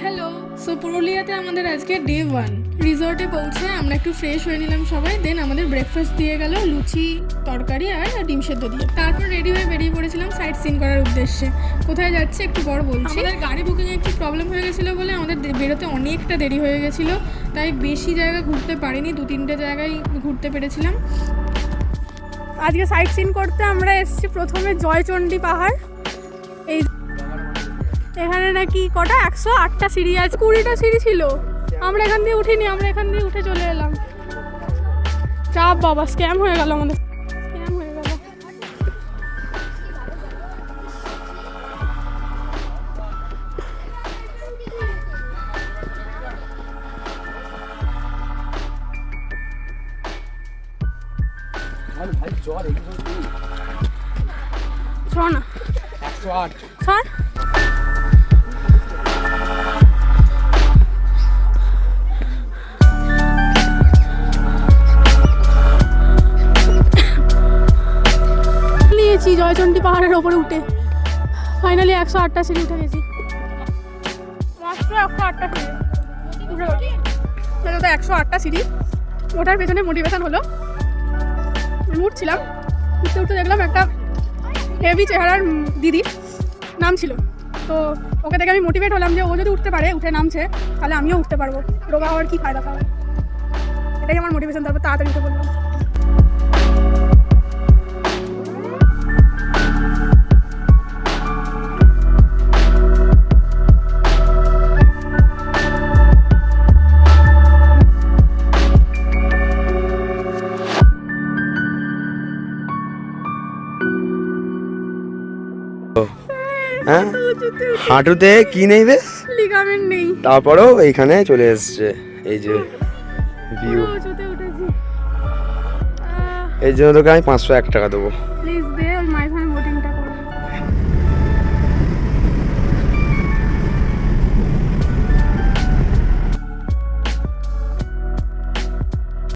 Hello. So পুরুলিয়াতে আমাদের আজকে ডে 1। রিসর্টে পৌঁছে আমরা একটু ফ্রেশ হয়ে নিলাম সবাই, দেন আমাদের ব্রেকফাস্ট দিয়ে গেল লুচি তরকারি আর ডিম সেদ্ধ দিয়ে। তারপর রেডি হয়ে বেরিয়ে পড়েছিলাম সাইট সিন করার উদ্দেশ্যে। কোথায় যাচ্ছে একটু বড় বলছি। আমাদের গাড়ি বুকিংয়ে একটু প্রবলেম হয়ে গেছিলো বলে আমাদের বেরোতে অনেকটা দেরি হয়ে গেছিলো, তাই বেশি জায়গা ঘুরতে পারিনি, 2-3টে জায়গায় ঘুরতে পেরেছিলাম। আজকে সাইট সিন করতে আমরা এসেছি প্রথমে জয়চণ্ডী পাহাড়। এই এখানে নাকি কটা 108টা সিঁড়ি আছে, 20টা সিঁড়ি ছিল। আমরা এখান দিয়ে উঠিনি, আমরা এখান দিয়ে উঠে চলে এলাম। চাপ বাবা, স্ক্যাম হয়ে গেল আমাদের, স্ক্যাম হয়ে গেল। শোন না 108 স্যার। নিয়েছি জয়চণ্ডী পাহাড়ের ওপরে উঠে ফাইনালি 108টা সিঁড়ি উঠে গেছি। মাত্র 108টা সিঁড়ি উঠে গেছি। 108টা সিঁড়ি ওঠার পেছনে মোটিভেশন হলো, আমি উঠছিলাম, উঠতে উঠতে দেখলাম একটা হেভি চেহারার দিদি নামছিল। তো ওকে দেখে আমি মোটিভেট হলাম যে ও যদি উঠতে পারে, উঠে নামছে, তাহলে আমিও উঠতে পারবো। রোগা হওয়ার কী ফায়দা পাবে, এটাই আমার মোটিভেশন। তারপর তাড়াতাড়ি উঠে বললাম। হ্যাঁ, হাঁটুতে কি নেই বেশ, লিগামেন্ট নেই, তারপরেও এইখানে চলে এসছে। এই যে ভিউ, উঠেছি। এর জন্য তোকে আমি 501 টাকা দেবো। প্লিজ দে।